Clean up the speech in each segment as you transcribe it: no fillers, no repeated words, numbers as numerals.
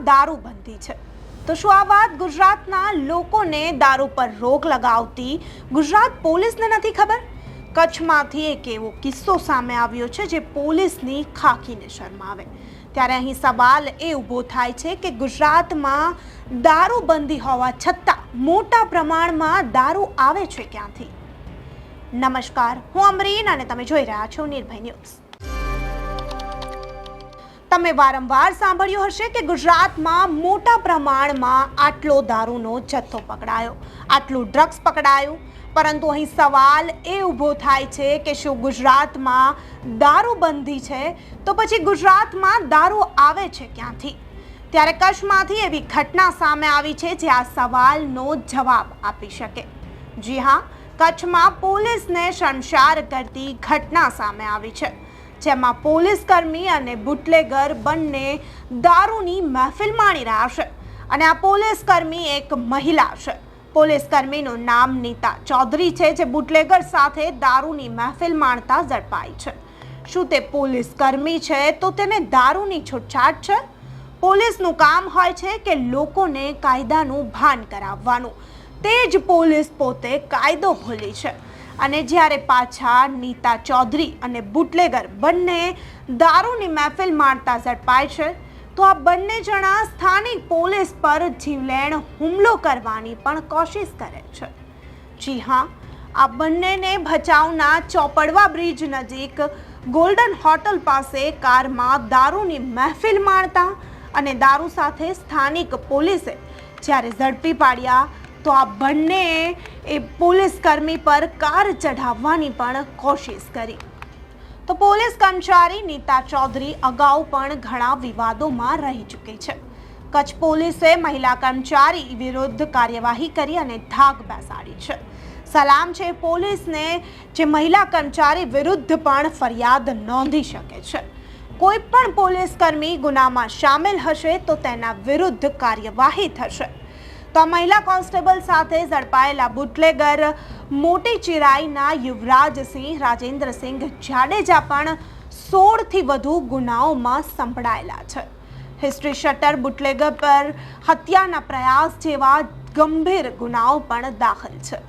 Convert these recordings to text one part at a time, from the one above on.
દારૂબંધી છે। તો શું આ વાત ગુજરાતના લોકોને દારૂ પર રોક લગાવતી ગુજરાત પોલીસને નથી ખબર? કચ્છમાંથી એક એવો કિસ્સો સામે આવ્યો છે જે પોલીસની ખાખીને શરમાવે। ત્યારે અહીં સવાલ એ ઊભો થાય છે કે ગુજરાતમાં દારૂબંધી હોવા છતાં મોટા પ્રમાણમાં દારૂ આવે છે ક્યાંથી? નમસ્કાર, હું અમરીન અને તમે જોઈ રહ્યા છો નિર્ભય ન્યૂઝ। તમે વારંવાર સાંભળ્યું હશે કે ગુજરાતમાં મોટા પ્રમાણમાં આટલો દારૂનો જથ્થો પકડાયો, આટલું ડ્રગ્સ પકડાયું, પરંતુ અહીં સવાલ એ ઊભો થાય છે કે શું ગુજરાતમાં દારૂબંધી છે તો પછી ગુજરાતમાં દારૂ આવે છે ક્યાંથી? ત્યારે કચ્છમાંથી એવી ઘટના સામે આવી છે જે આ સવાલનો જવાબ આપી શકે। જી હા, કચ્છમાં પોલીસને શર્મસાર કરતી ઘટના સામે આવી છે, જેમાં પોલીસ કર્મી અને બુટલેગર બંને દારૂની મહેફિલ માણી રહ્યા છે અને આ પોલીસ કર્મી એક મહિલા છે। પોલીસ કર્મીનું નામ નીતા ચૌધરી છે, જે બુટલેગર સાથે દારૂની મહેફિલ માણતા ઝડપાઈ છે। શું તે પોલીસ કર્મી છે તો તેને દારૂની છૂટછાટ છે? પોલીસનું કામ હોય છે કે લોકોને કાયદાનું ભાન કરાવવાનું, તે જ પોલીસ પોતે કાયદો ભૂલી છે। અને જ્યારે પાછા નીતા ચૌધરી અને બુટલેગર બંને દારૂની મહેફિલ માણતા ઝડપાય છે તો આ બંને જણા સ્થાનિક પોલીસ પર જીવલેણ હુમલો કરવાની પણ કોશિશ કરે છે। જી હા, આ બંનેને ભચાઉના ચોપડવા બ્રિજ નજીક ગોલ્ડન હોટલ પાસે કારમાં દારૂની મહેફિલ માણતા અને દારૂ સાથે સ્થાનિક પોલીસે જ્યારે ઝડપી પાડ્યા તો આ બંને એ પોલીસ કર્મી પર કાર ચઢાવવાની પણ કોશિશ કરી। તો પોલીસ કર્મચારી નીતા ચૌધરી અગાઉ પણ ઘણા વિવાદોમાં રહી ચૂકી છે। કચ્છ પોલીસે મહિલા કર્મચારી વિરુદ્ધ કાર્યવાહી કરી અને ધાક બેસાડી છે। સલામ છે પોલીસને જે મહિલા કર્મચારી વિરુદ્ધ પણ ફરિયાદ નોંધી શકે છે। કોઈ પણ પોલીસ કર્મી ગુનામાં સામેલ હશે તો તેના વિરુદ્ધ કાર્યવાહી થશે। તો આ મહિલા કોન્સ્ટેબલ સાથે ઝડપાયેલા બુટલેગર મોટી ચિરાઈના યુવરાજસિંહ રાજેન્દ્રસિંહ જાડેજા પણ 16થી વધુ ગુનાઓમાં સંપડાયેલા છે। હિસ્ટ્રી શટર બુટલેગર પર હત્યાના પ્રયાસ જેવા ગંભીર ગુનાઓ પણ દાખલ છે।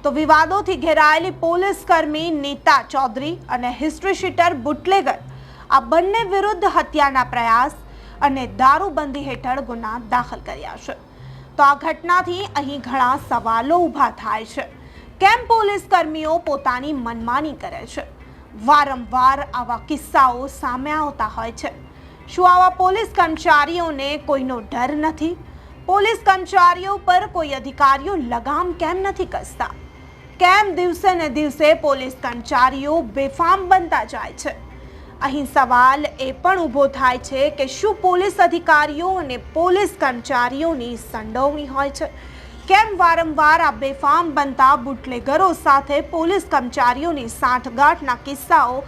તો વિવાદોથી ઘેરાયેલી પોલીસ કર્મી નીતા ચૌધરી અને હિસ્ટ્રી શટર બુટલેગર આ બંને વિરુદ્ધ હત્યાના પ્રયાસ અને દારૂબંધી હેઠળ ગુના દાખલ કર્યા છે। તો આ ઘટનાથી અહીં ઘણા સવાલો ઊભા થાય છે। કેમ પોલીસ કર્મીઓ પોતાની મનમાની કરે છે? વારંવાર આવા કિસ્સાઓ સામે આવતા હોય છે। શું આવા પોલીસ કર્મચારીઓને કોઈનો ડર નથી? પોલીસ કર્મચારીઓ પર કોઈ અધિકારીઓ લગામ કેમ નથી કસતા? કેમ દિવસે ને દિવસે પોલીસ કર્મચારીઓ બેફામ બનતા જાય છે? અહીં સવાલ એ પણ ઊભો થાય છે કે શું પોલીસ અધિકારીઓ અને પોલીસ કર્મચારીઓની સંડોવણી હોય છે? કેમ વારંવાર આ બેફામ બનતા બુટલેગરો સાથે પોલીસ કર્મચારીઓની સાંઠગાંઠના કિસ્સાઓ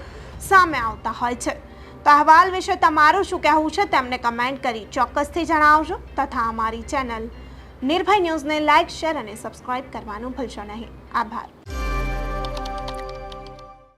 સામે આવતા હોય છે? તો અહેવાલ વિશે તમારું શું કહેવું છે તેમને કમેન્ટ કરી ચોક્કસથી જણાવજો તથા અમારી ચેનલ નિર્ભય ન્યૂઝને લાઇક, શેર અને સબસ્ક્રાઇબ કરવાનું ભૂલશો નહીં। આભાર।